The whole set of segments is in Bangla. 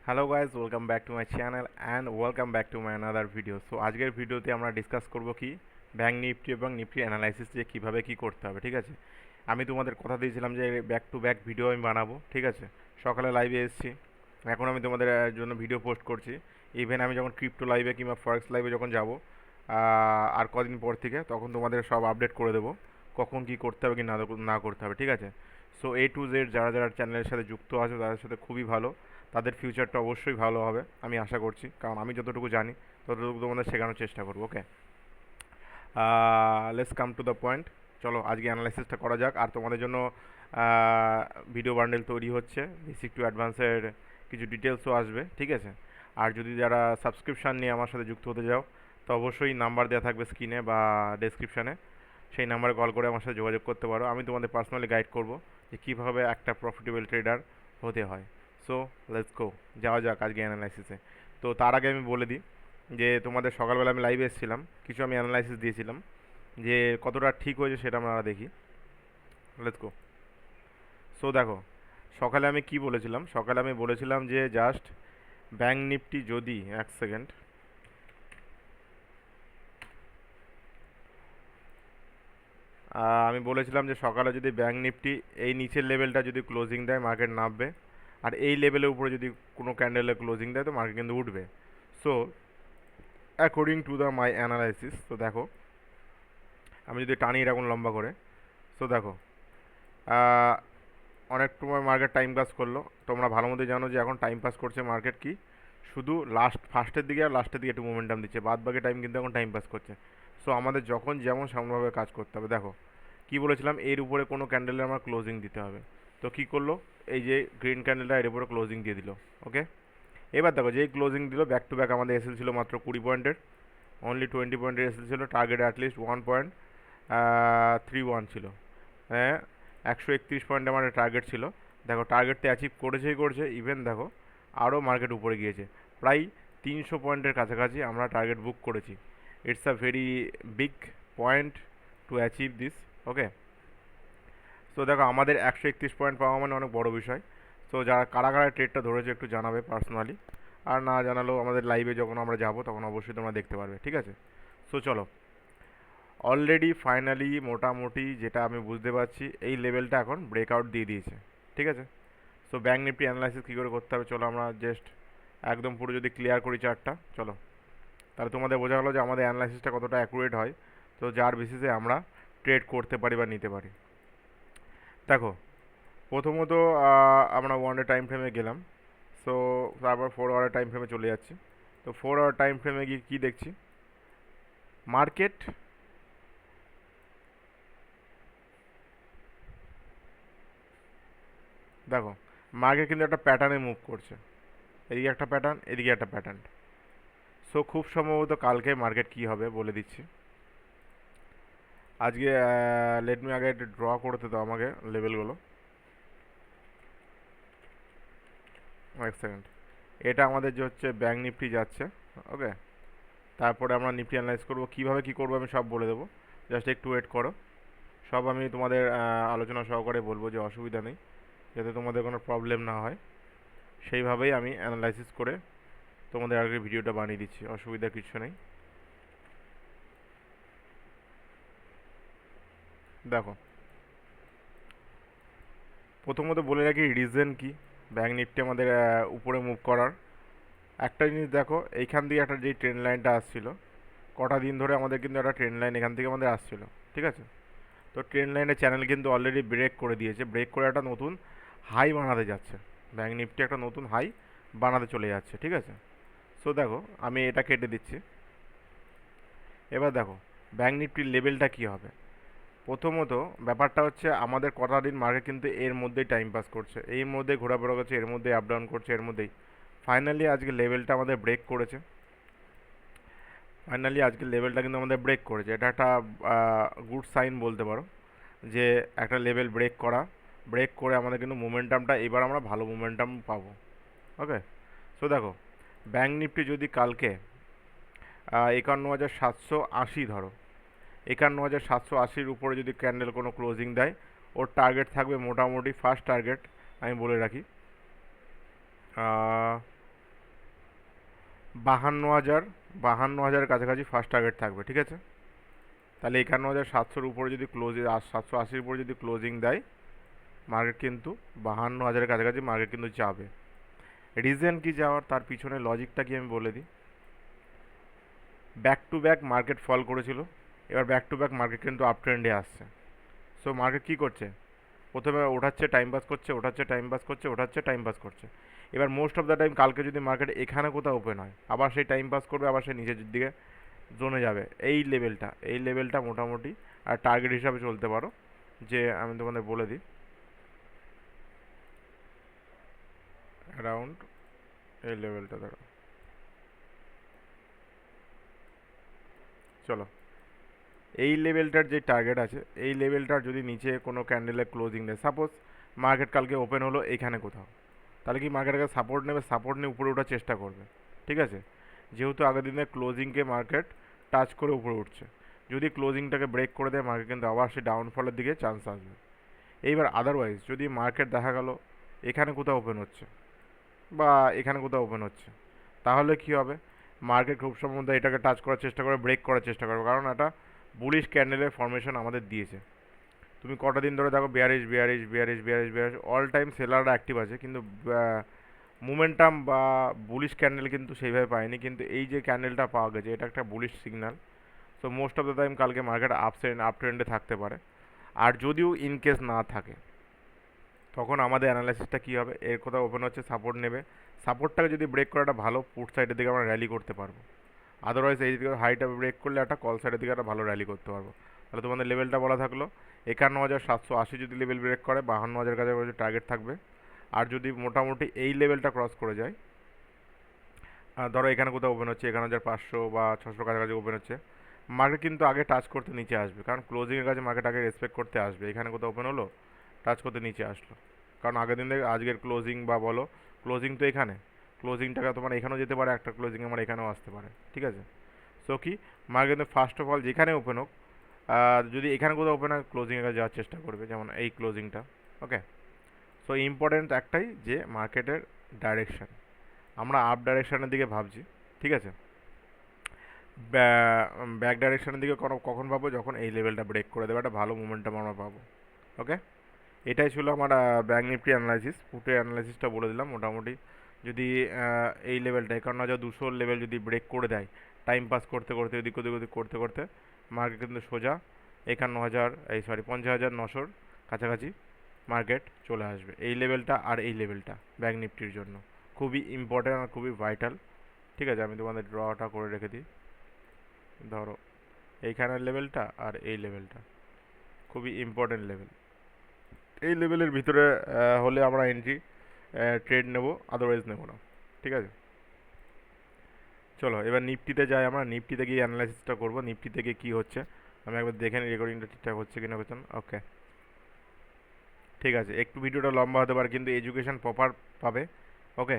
Hello guys, welcome back to my channel and welcome back to my another video. So আজকের ভিডিওতে আমরা ডিসকাস করব কি ব্যাঙ্ক নিফটি এবং নিফটি অ্যানালাইসিস যে কীভাবে কী করতে হবে। ঠিক আছে, আমি তোমাদের কথা দিয়েছিলাম যে ব্যাক টু ব্যাক ভিডিও আমি বানাবো। ঠিক আছে, সকালে লাইভে এসেছি, এখন আমি তোমাদের জন্য ভিডিও পোস্ট করছি। ইভেন আমি যখন ক্রিপ্টো লাইভে কিংবা ফরেক্স লাইভে যখন যাব আর কদিন পর থেকে, তখন তোমাদের সব আপডেট করে দেবো কখন কী করতে হবে কি না করতে হবে। ঠিক আছে, সো A to Z যারা যারা চ্যানেলের সাথে যুক্ত আছে তাদের সাথে খুবই ভালো, তাদের ফিউচারটা অবশ্যই ভালো হবে আমি আশা করছি, কারণ আমি যতটুকু জানি ততটুকু তোমাদের শেখানোর চেষ্টা করবো। Okay, let's come to the point. চলো আজকে অ্যানালাইসিসটা করা যাক। আর তোমাদের জন্য ভিডিও বান্ডেল তৈরি হচ্ছে, বেসিক টু অ্যাডভান্সের কিছু ডিটেলসও আসবে। ঠিক আছে, আর যদি যারা সাবস্ক্রিপশান নিয়ে আমার সাথে যুক্ত হতে যাও, তো অবশ্যই নাম্বার দেওয়া থাকবে স্ক্রিনে বা ডেসক্রিপশানে, সেই নাম্বারে কল করে আমার সাথে যোগাযোগ করতে পারো। আমি তোমাদের পার্সোনালি গাইড করব যে কীভাবে একটা প্রফিটেবল ট্রেডার হতে হয়। সো লেটস গো, যাওয়া যাক আজকে অ্যানালাইসিসে। তো তার আগে আমি বলে দিই যে তোমাদের সকালবেলা আমি লাইভে এসেছিলাম, কিছু আমি অ্যানালাইসিস দিয়েছিলাম, যে কতটা ঠিক হয়েছে সেটা আমরা দেখি। Let's go. সো দেখো, সকালে আমি কি বলেছিলাম, সকালে আমি বলেছিলাম যে জাস্ট ব্যাঙ্ক নিফটি যদি এক সেকেন্ড, আমি বলেছিলাম যে সকালে যদি ব্যাঙ্ক নিফটি এই নিচের লেভেলটা যদি ক্লোজিং দেয় মার্কেট নামবে, আর এই লেভেলের উপরে যদি কোনো ক্যান্ডেলে ক্লোজিং দেয় তো মার্কেট কিন্তু উঠবে। So according to the my analysis, তো দেখো আমি যদি টানি এরকম লম্বা করে, সো দেখো অনেক সময় মার্কেট টাইম পাস করলো। তোমরা ভালো মতো জানো যে এখন টাইম পাস করছে মার্কেট, কি শুধু ফার্স্টের দিকে আর লাস্টের দিকে একটু মোমেন্টাম দিচ্ছে, বাদ বাকি টাইম কিন্তু এখন টাইম পাস করছে। সো আমাদের যখন যেমন সামনেভাবে কাজ করতে হবে। দেখো কি বলেছিলাম, এর উপরে কোনো ক্যান্ডেলে আমার ক্লোজিং দিতে হবে। তো কি করলো, এই যে গ্রিন ক্যান্ডেলটা এর উপরে ক্লোজিং দিয়ে দিল। ওকে, এবার দেখো যেই ক্লোজিং দিল, ব্যাক টু ব্যাক আমাদের এসেল ছিল মাত্র 20 পয়েন্টের, অনলি 20 পয়েন্টের এসেল ছিল। টার্গেট অ্যাটলিস্ট 1.31 ছিল। হ্যাঁ, 131 পয়েন্ট আমার টার্গেট ছিল। দেখো টার্গেটটা অ্যাচিভ করেছেই করেছে, ইভেন দেখো আরও মার্কেট উপরে গিয়েছে, প্রায় 300 পয়েন্টের কাছাকাছি আমরা টার্গেট বুক করেছি। It's a very big point to achieve this. Okay, তো দেখো আমাদের 131 পয়েন্ট পাওয়া মানে অনেক বড় বিষয়। তো যারা কারা কারা ট্রেডটা ধরেছে একটু জানাবে পার্সোনালি, আর না জানালেও আমাদের লাইভে যখন আমরা যাব তখন অবশ্যই তোমরা দেখতে পারবে। ঠিক আছে, সো চলো, অলরেডি ফাইনালি মোটামুটি যেটা আমি বুঝতে পারছি, এই লেভেলটা এখন ব্রেকআউট দিয়ে দিয়েছে। ঠিক আছে, সো ব্যাঙ্ক নিফটি অ্যানালাইসিস কী করে করতে হবে, চলো আমরা জাস্ট একদম পুরো যদি ক্লিয়ার করি চার্টটা, চলো তাহলে তোমাদের বোঝা গেলো যে আমাদের অ্যানালাইসিসটা কতটা অ্যাকুরেট হয়, তো যার বেসিসে আমরা ট্রেড করতে পারি বা নিতে পারি। দেখো প্রথমত আমরা 1 ডে টাইম ফ্রেমে গেলাম, সো তারপর 4 আওয়ার টাইম ফ্রেমে চলে যাচ্ছি। তো 4 আওয়ার টাইম ফ্রেমে গিয়ে কী দেখছি, মার্কেট দেখো মার্কেট কিন্তু একটা প্যাটার্নে মুভ করছে, এদিকে একটা প্যাটার্ন, এদিকে একটা প্যাটার্ন। সো খুব সম্ভবত কালকে মার্কেট কী হবে বলে দিচ্ছি। আজকে লেট মি আগে একটু ড্র করতে দাও আমাকে লেভেলগুলো, এক সেকেন্ড। এটা আমাদের যে হচ্ছে ব্যাঙ্ক নিফটি যাচ্ছে। ওকে, তারপরে আমরা নিফটি অ্যানালাইজ করবো, কীভাবে কী করবো আমি সব বলে দেবো, জাস্ট একটু ওয়েট করো। সব আমি তোমাদের আলোচনা সহকারে বলবো, যে অসুবিধা নেই, যাতে তোমাদের কোনো প্রবলেম না হয় সেইভাবেই আমি অ্যানালাইসিস করে তোমাদের আগে ভিডিওটা বানিয়ে দিচ্ছি, অসুবিধা কিছু নেই। দেখো প্রথমত বলে রাখি রিজন কি ব্যাঙ্ক নিফটি আমাদের উপরে মুভ করার। একটা জিনিস দেখো, এইখান দিয়ে একটা যে ট্রেন লাইনটা আসছিল, কটা দিন ধরে আমাদের কিন্তু একটা ট্রেন লাইন এখান থেকে আমাদের আসছিল। ঠিক আছে, তো ট্রেন লাইনের চ্যানেল কিন্তু অলরেডি ব্রেক করে দিয়েছে, ব্রেক করে একটা নতুন হাই বানাতে যাচ্ছে, ব্যাঙ্ক নিফটি একটা নতুন হাই বানাতে চলে যাচ্ছে। ঠিক আছে, সো দেখো আমি এটা কেটে দিচ্ছি। এবার দেখো ব্যাঙ্ক নিফটির লেভেলটা কী হবে। প্রথমত ব্যাপারটা হচ্ছে আমাদের কটা দিন মার্কেট কিন্তু এর মধ্যেই টাইম পাস করছে, এর মধ্যেই ঘোরাফেরা করছে, এর মধ্যেই আপ ডাউন করছে, এর মধ্যেই ফাইনালি আজকে লেভেলটা আমাদের ব্রেক করেছে। ফাইনালি আজকে লেভেলটা কিন্তু আমাদের ব্রেক করেছে, এটা একটা গুড সাইন বলতে পারো, যে একটা লেভেল ব্রেক করে আমাদের কিন্তু মোমেন্টামটা এবার আমরা ভালো মোমেন্টাম পাবো। ওকে, সো দেখো ব্যাঙ্ক নিফটি যদি কালকে 51,780 ধরো, 51,780-র উপরে যদি ক্যান্ডেল কোনো ক্লোজিং দেয়, ওর টার্গেট থাকবে মোটামুটি, ফার্স্ট টার্গেট আমি বলে রাখি 52,000, 52,000 কাছাকাছি ফার্স্ট টার্গেট থাকবে, ঠিক আছে। তাহলে 51,700-র উপরে যদি ক্লোজিং, 780-র উপরে যদি ক্লোজিং দেয়, মার্কেট কিন্তু 52,000-এর কাছাকাছি মার্কেট কিন্তু যাবে। রিজন কি যাওয়ার, তার পিছনে লজিকটা কি আমি বলে দিই। Back to back market fall করেছিল, এবার ব্যাক টু ব্যাক মার্কেট কিন্তু আপ ট্রেন্ডে আসছে। সো মার্কেট কী করছে, প্রথমে ওঠাচ্ছে, টাইম পাস করছে, ওঠাচ্ছে, টাইম পাস করছে, ওঠাচ্ছে, টাইম পাস করছে। এবার মোস্ট অফ দ্য টাইম কালকে যদি মার্কেট এখানে কোথাও ওপেন হয়, আবার সেই টাইম পাস করবে, আবার সেই নিচের দিকে জোনে যাবে। এই লেভেলটা মোটামুটি আর টার্গেট হিসাবে চলতে পারো। যে আমি তোমাদের বলে দিই, অ্যারাউন্ড এই লেভেলটা ধরো, চলো এই লেভেলটার যে টার্গেট আছে, এই লেভেলটার যদি নিচে কোনো ক্যান্ডেলের ক্লোজিং দেয়, সাপোজ মার্কেট কালকে ওপেন হলো এখানে কোথাও, তাহলে কি মার্কেটকে সাপোর্ট নেবে, সাপোর্ট নিয়ে উপরে ওঠার চেষ্টা করবে, ঠিক আছে। যেহেতু আগের দিনের ক্লোজিংকে মার্কেট টাচ করে উপরে উঠছে, যদি ক্লোজিংটাকে ব্রেক করে দেয় মার্কেট কিন্তু আবার সেই ডাউনফলের দিকে চান্স আসবে। এইবার আদারওয়াইজ যদি মার্কেট দেখা গেল এখানে কোথাও ওপেন হচ্ছে বা এখানে কোথাও ওপেন হচ্ছে, তাহলে কি হবে, মার্কেট খুব সম্ভবত এটাকে টাচ করার চেষ্টা করে, ব্রেক করার চেষ্টা করবে, কারণ এটা বুলিশ ক্যান্ডেলের ফরমেশন আমাদের দিয়েছে। তুমি কটা দিন ধরে দেখো bearish bearish bearish bearish bearish, all time সেলাররা অ্যাক্টিভ আছে, কিন্তু মোমেন্টাম বা বুলিশ ক্যান্ডেল কিন্তু সেইভাবে পায়নি। কিন্তু এই যে ক্যান্ডেলটা পাওয়া গেছে, এটা একটা bullish signal. So most of the time কালকে মার্কেট আপ ট্রেন্ডে থাকতে পারে। আর যদিও ইনকেস না থাকে, তখন আমাদের অ্যানালাইসিসটা কী হবে, এর কোথাও ওপেন হচ্ছে, সাপোর্ট নেবে, সাপোর্টটাকে যদি ব্রেক করে একটা ভালো পুট সাইডের দিকে আমরা র্যালি করতে পারবো। আদারওয়াইজ এই দিকে হাইটা ব্রেক করলে একটা কল সাইডের দিকে একটা ভালো র্যালি করতে পারবো। তাহলে তোমাদের লেভেলটা বলা থাকলো 51,780 যদি লেভেল ব্রেক করে, 52,000 কাছে টার্গেট থাকবে। আর যদি মোটামুটি এই লেভেলটা ক্রস করে যায়, ধরো এখানে কোথাও ওপেন হচ্ছে 51,500 বা 600 কাছাকাছি ওপেন হচ্ছে, মার্কেট কিন্তু আগে টাচ করতে নিচে আসবে, কারণ ক্লোজিংয়ের কাছে মার্কেট আগে রেসপেক্ট করতে আসবে। এখানে কোথাও ওপেন হলো, টাচ করতে নিচে আসলো, কারণ আগের দিন থেকে আজকের ক্লোজিং বা বলো ক্লোজিং তো এখানে, ক্লোজিংটাকে তোমার এখানেও যেতে পারে, একটা ক্লোজিং আমার এখানেও আসতে পারে, ঠিক আছে। সো কি, মার্কেট কিন্তু ফার্স্ট অফ অল যেখানে ওপেন হোক, যদি এখানে কোথাও ওপেন হয় ক্লোজিংয়ে যাওয়ার চেষ্টা করবে, যেমন এই ক্লোজিংটা। ওকে, সো ইম্পর্টেন্ট একটাই যে মার্কেটের ডাইরেকশান, আমরা আপ ডাইরেকশানের দিকে ভাবছি, ঠিক আছে। ব্যাক ডাইরেকশানের দিকে কখন পাবো, যখন এই লেভেলটা ব্রেক করে দেবে, একটা ভালো মোমেন্টাম আমরা পাবো। ওকে, এটাই ছিল আমার ব্যাঙ্ক নিফটি অ্যানালাইসিস, ফুটের অ্যানালাইসিসটা বলে দিলাম। মোটামুটি যদি এই লেভেলটা 51,200 লেভেল যদি ব্রেক করে দেয়, টাইম পাস করতে করতে এদিক ওদিক ওদিক করতে করতে মার্কেট কিন্তু সোজা 50,900 কাছাকাছি মার্কেট চলে আসবে। এই লেভেলটা আর এই লেভেলটা ব্যাঙ্ক নিফটির জন্য খুবই ইম্পর্ট্যান্ট আর খুবই ভাইটাল, ঠিক আছে। আমি তোমাদের ড্রটা করে রেখে দিই, ধরো এইখানের লেভেলটা আর এই লেভেলটা খুবই ইম্পর্ট্যান্ট লেভেল। এই লেভেলের ভিতরে হলে আমরা এন্ট্রি ট্রেড নেব, আদারওয়াইজ নেব না, ঠিক আছে। চলো এবার নিফটিতে যাই, আমরা নিফটিতে গিয়ে অ্যানালাইসিসটা করবো, নিফটিতে গিয়ে কী হচ্ছে আমি একবার দেখে নিই, রেকর্ডিংটা ঠিকঠাক হচ্ছে কিনা হচ্ছে না। ওকে, ঠিক আছে, একটু ভিডিওটা লম্বা হতে পারে কিন্তু এডুকেশন প্রপার পাবে। ওকে,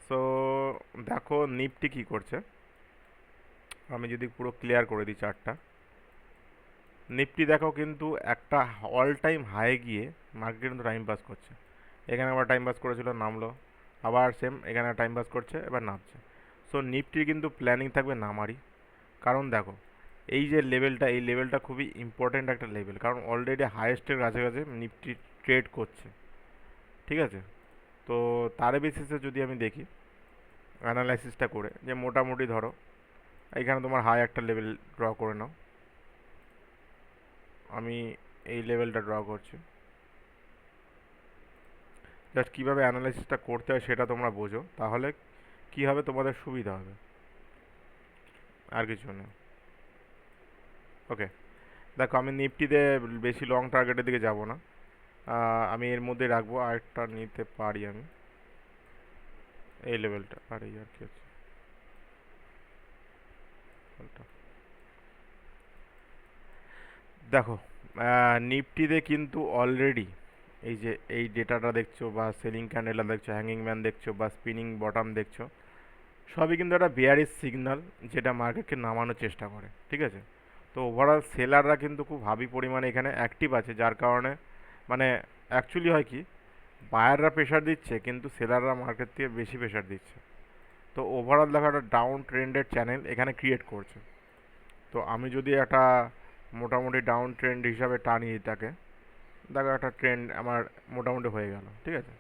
সো দেখো নিফটি কী করছে, আমি যদি পুরো ক্লিয়ার করে দিই চার্টটা। নিফটি দেখো কিন্তু একটা অল টাইম হাই গিয়ে মার্কেট কিন্তু টাইম পাস করছে, এখানে আবার টাইম পাস করেছিল, নামলো, আবার সেম এখানে টাইম পাস করছে, এবার নামছে। সো নিফটির কিন্তু প্ল্যানিং থাকবে নামারই, কারণ দেখো এই যে লেভেলটা, এই লেভেলটা খুবই ইম্পর্টেন্ট একটা লেভেল, কারণ অলরেডি হাইয়েস্টের কাছাকাছি নিফটি ট্রেড করছে, ঠিক আছে। তো তার বেসিসে যদি আমি দেখি অ্যানালাইসিসটা করে, যে মোটামুটি ধরো এখানে তোমার হাই একটা লেভেল ড্র করে নাও, আমি এই লেভেলটা ড্র করছি, জাস্ট কীভাবে অ্যানালাইসিসটা করতে হয় সেটা তোমরা বোঝো, তাহলে কী হবে তোমাদের সুবিধা হবে, আর কিছু না। ওকে, দেখো আমি নিফটিতে বেশি লং টার্গেটের দিকে যাব না, আমি এর মধ্যে রাখবো, আরেকটা নিতে পারি আমি এই লেভেলটা, আর এই আর কি আছে দেখো নিফটিতে কিন্তু অলরেডি এই যে এই ডেটাটা দেখছো বা সেলিং ক্যান্ডেলটা দেখছো, হ্যাঙ্গিং ম্যান দেখছো বা স্পিনিং বটম দেখছো, সবই কিন্তু একটা বেয়ারিশ সিগন্যাল যেটা মার্কেটকে নামানোর চেষ্টা করে, ঠিক আছে। তো ওভারঅল সেলাররা কিন্তু খুব হাবি পরিমাণে এখানে অ্যাক্টিভ আছে, যার কারণে মানে অ্যাকচুয়ালি হয় কি, বায়াররা প্রেশার দিচ্ছে কিন্তু সেলাররা মার্কেট থেকে বেশি প্রেশার দিচ্ছে। তো ওভারঅল দেখো একটা ডাউন ট্রেন্ডের চ্যানেল এখানে ক্রিয়েট করছে। তো আমি যদি একটা মোটামুটি ডাউন ট্রেন্ড হিসাবে টানি এটাকে, দেখো একটা ট্রেন্ড আমার মোটামুটি হয়ে গেল, ঠিক আছে।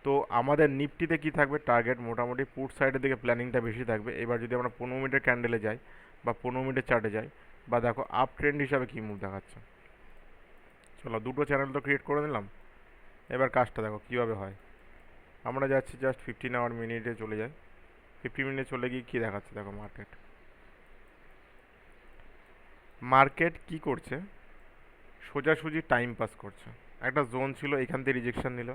তো আমাদের নিফটিতে কি থাকবে, টার্গেট মোটামুটি পুট সাইডের দিকে প্ল্যানিংটা বেশি থাকবে। এবার যদি আমরা 15 মিনিটের ক্যান্ডেলে যাই বা 15 মিনিটের চার্টে যাই, বা দেখো আপ ট্রেন্ড হিসাবে কী মুভ দেখাচ্ছে। চলো দুটো চ্যানেল তো ক্রিয়েট করে নিলাম, এবার কাজটা দেখো কীভাবে হয়। আমরা যাচ্ছি জাস্ট 15 আওয়ার মিনিটে চলে যাই। 50 মিনিটে চলে গিয়ে কী দেখাচ্ছে দেখো, মার্কেট মার্কেট কি করছে, সোজাসুজি টাইম পাস করছে। একটা জোন ছিল, এখান থেকে রিজেকশন নিল,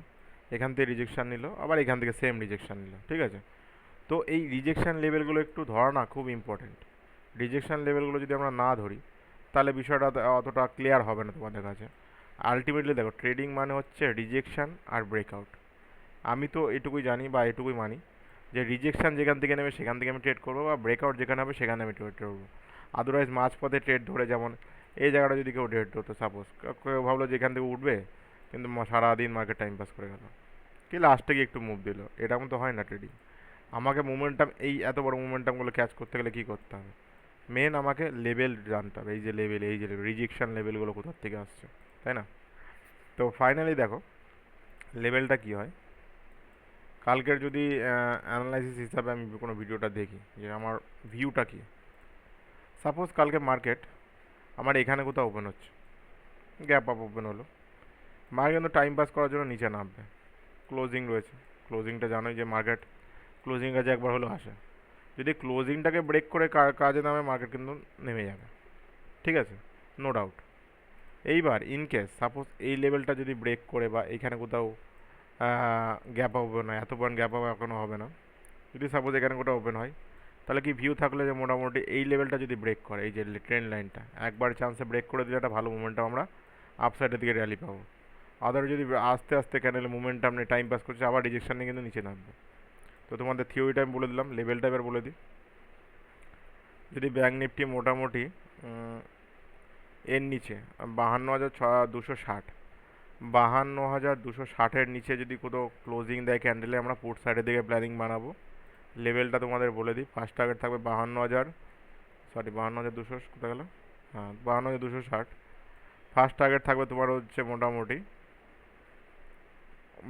এখান থেকে রিজেকশন নিল, আবার এখান থেকে সেম রিজেকশন নিল, ঠিক আছে। তো এই রিজেকশন লেভেলগুলো একটু ধরা না খুব ইম্পর্টেন্ট। রিজেকশন লেভেলগুলো যদি আমরা না ধরি তাহলে বিষয়টা অতটা ক্লিয়ার হবে না তোমাদের কাছে। আলটিমেটলি দেখো, ট্রেডিং মানে হচ্ছে রিজেকশন আর ব্রেকআউট। আমি তো এটুকুই জানি বা এটুকুই মানি যে রিজেকশন যেখান থেকে নেবে সেখান থেকে আমি ট্রেড করবো, বা ব্রেকআউট যেখানে হবে সেখানে আমি ট্রেড করবো। আদারওয়াইজ মাঝপথে ট্রেড ধরে, যেমন এই জায়গাটা যদি কেউ ট্রেড ধরতো, সাপোজ কেউ ভাবলো যে এখান থেকে উঠবে, কিন্তু সারাদিন মার্কেট টাইম পাস করে গেল, কি লাস্টে গিয়ে একটু মুভ দিল, এরকম তো হয় না ট্রেডিং। আমাকে মোমেন্টাম, এই এত বড় মোমেন্টামগুলো ক্যাচ করতে গেলে কী করতে হবে, মেন আমাকে লেভেল জানতে হবে। এই যে লেভেল, এই যে রিজেকশন লেভেলগুলো কোথার থেকে আসছে, তাই না। তো ফাইনালি দেখো লেভেলটা কী হয়। কালকের যদি অ্যানালাইসিস হিসাবে আমি কোনো ভিডিওটা দেখি যে আমার ভিউটা কী, সাপোজ কালকে মার্কেট আমার এখানে কোথাও ওপেন হচ্ছে, গ্যাপ আপ ওপেন হলো, মার্কেট কিন্তু টাইম পাস করার জন্য নিচে নামবে, ক্লোজিং রয়েছে। ক্লোজিংটা জানোই যে মার্কেট ক্লোজিং কাছে একবার হলেও আসে। যদি ক্লোজিংটাকে ব্রেক করে কাজে নামে, মার্কেট কিন্তু নেমে যাবে, ঠিক আছে, নো ডাউট। এইবার ইন কেস সাপোজ এই লেভেলটা যদি ব্রেক করে বা এখানে কোথাও গ্যাপ আপ ওপেন হয়, এত পয়েন্ট গ্যাপ আপ এখনও হবে না, যদি সাপোজ এখানে কোথাও ওপেন হয়, তাহলে কি ভিউ থাকলে যে মোটামুটি এই লেভেলটা যদি ব্রেক করে, এই যে ট্রেন্ড লাইনটা একবার চান্সে ব্রেক করে দিলে একটা ভালো মোমেন্টাম আমরা আপসাইডের দিকে র্যালি পাবো। আদার যদি আস্তে আস্তে ক্যান্ডেলে মোমেন্টাম নিয়ে টাইম পাস করছে, আবার রিজেকশন নিয়ে কিন্তু নিচে নামবে। তো তোমাদের থিওরিটা আমি বলে দিলাম, লেভেলটা এবার বলে দিই। যদি ব্যাঙ্ক নিফটি মোটামুটি এর নিচে 52,260, 52,260-এর নিচে যদি কোথাও ক্লোজিং দেয় ক্যান্ডেলে, আমরা পুট সাইডের দিকে প্ল্যানিং বানাবো। লেভেলটা তোমাদের বলে দিই, ফার্স্ট টার্গেট থাকবে 52,200, কোথায় গেল, হ্যাঁ 52,260। ফার্স্ট টার্গেট থাকবে তোমার হচ্ছে মোটামুটি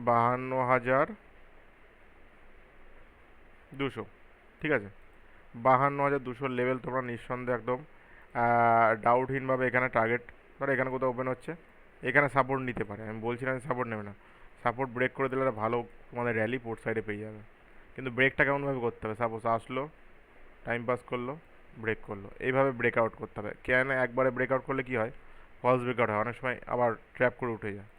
52,200, ঠিক আছে। 52,200 লেভেল তোমরা নিঃসন্দেহে একদম ডাউটহীনভাবে এখানে টার্গেট, ধরো এখানে কোথাও ওপেন হচ্ছে, এখানে সাপোর্ট নিতে পারে, আমি বলছি না সাপোর্ট নেবে না, সাপোর্ট ব্রেক করে দিলে ভালো তোমাদের র্যালি পোর্ট সাইডে পেয়ে যাবে। কিন্তু ব্রেকটা কেমনভাবে করতে হবে, সাপোজ আসলো, টাইম পাস করলো, ব্রেক করলো, এইভাবে ব্রেকআউট করতে হবে। কেন একবারে ব্রেকআউট করলে কি হয়, ফলস ব্রেকআউট হয়, অনেক সময় আবার ট্র্যাপ করে উঠে যায়,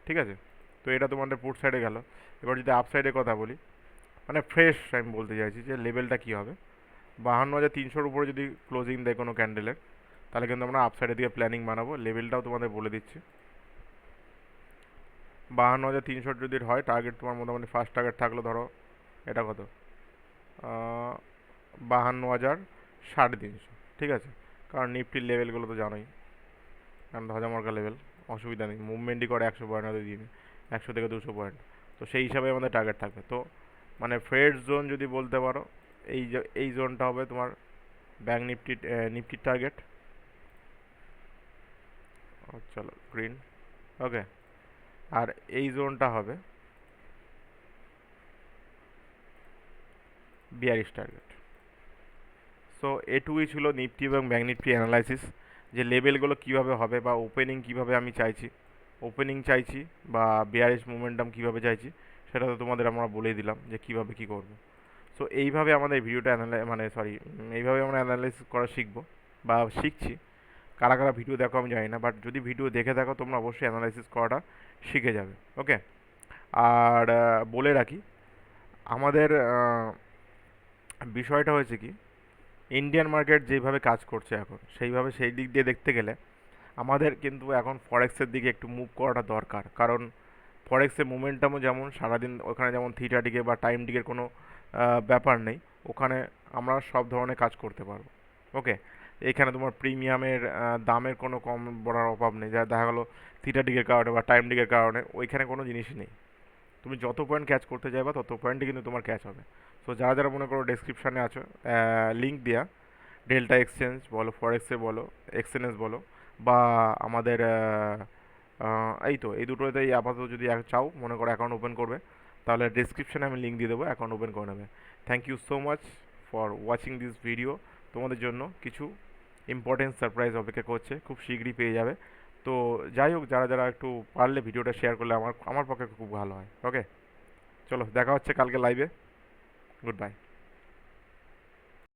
ঠিক আছে। তো এটা তোমাদের পুট সাইডে গেল। এবার যদি আপ সাইডে কথা বলি, মানে ফ্রেশ আমি বলতে চাইছি যে লেভেলটা কী হবে, 52,300-র উপরে যদি ক্লোজিং দেয় কোনো ক্যান্ডেলের, তাহলে কিন্তু আমরা আপসাইডের দিকে প্ল্যানিং বানাবো। লেভেলটাও তোমাদের বলে দিচ্ছি, 52,300 যদি হয় টার্গেট তোমার, মোটামুটি ফার্স্ট টার্গেট থাকলো ধরো এটা কত, 52,350, ঠিক আছে। কারণ নিফটির লেভেলগুলো তো জানোই, কারণ ধ্বজামার্কা লেভেল, অসুবিধা নেই, মুভমেন্টই করে 100 পয়েন্ট হতে দিনে, 100 থেকে 200 পয়েন্ট। তো সেই হিসাবে আমাদের টার্গেট থাকবে। তো মানে ফ্রেড জোন যদি বলতে পারো, এই জোনটা হবে তোমার ব্যাঙ্ক নিফটির টার্গেট। চলো গ্রিন, ওকে। আর এই জোনটা হবে বিয়ারিশ টার্গেট। সো এটুকুই ছিল নিফটি এবং ব্যাঙ্ক নিফটি অ্যানালাইসিস, যে লেভেলগুলো কীভাবে হবে বা ওপেনিং কীভাবে আমি চাইছি, ওপেনিং চাইছি বা বিয়ারিশ মোমেন্টাম কীভাবে চাইছি, সেটা তো তোমাদের আমরা বলেই দিলাম যে কীভাবে কী করবো। সো এইভাবে আমাদের ভিডিওটা এইভাবে আমরা অ্যানালাইসিস করা শিখবো বা শিখছি। কারা কারা ভিডিও দেখো আমি জানি না, বাট যদি ভিডিও দেখে থাকো তোমরা অবশ্যই অ্যানালাইসিস করাটা শিখে যাবে, ওকে। আর বলে রাখি, আমাদের বিষয়টা হয়েছে কি, ইন্ডিয়ান মার্কেট যেভাবে কাজ করছে এখন, সেই দিক দিয়ে দেখতে গেলে আমাদের কিন্তু এখন ফরেক্সের দিকে একটু মুভ করাটা দরকার। কারণ ফরেক্সের মোমেন্টামও যেমন সারাদিন, ওখানে যেমন থিটা দিকে বা টাইম দিকের কোনো ব্যাপার নেই, ওখানে আমরা সব ধরনের কাজ করতে পারবো, ওকে। এখানে তোমার প্রিমিয়ামের দামের কোনো কম বড়ার অভাব নেই, যা দেখা গেলো থিটা দিকের কারণে বা টাইম দিকের কারণে ওইখানে কোনো জিনিসই নেই, তুমি যত পয়েন্ট ক্যাচ করতে যাবে তত পয়েন্টই কিন্তু তোমার ক্যাচ হবে। সো যারা যারা মনে করো ডেসক্রিপশানে আছো, লিঙ্ক দেওয়া, ডেল্টা এক্সচেঞ্জ বলো, ফরেক্সে বলো, এক্সএনএস বলো, বা আমাদের এই তো এই দুটোতেই আপাতত যদি চাও মনে করো অ্যাকাউন্ট ওপেন করবে, তাহলে ডিসক্রিপশানে আমি লিঙ্ক দিয়ে দেবো, অ্যাকাউন্ট ওপেন করে নেবে। Thank you so much for watching this video. তোমাদের জন্য কিছু ইম্পর্টেন্ট সারপ্রাইজ অপেক্ষা করছে, খুব শীঘ্রই পেয়ে যাবে। তো যাই হোক, যারা যারা একটু পারলে ভিডিওটা শেয়ার করলে আমার আমার পক্ষে খুব ভালো হয়। ওকে, চলো দেখা হচ্ছে কালকে লাইভে। Good bye.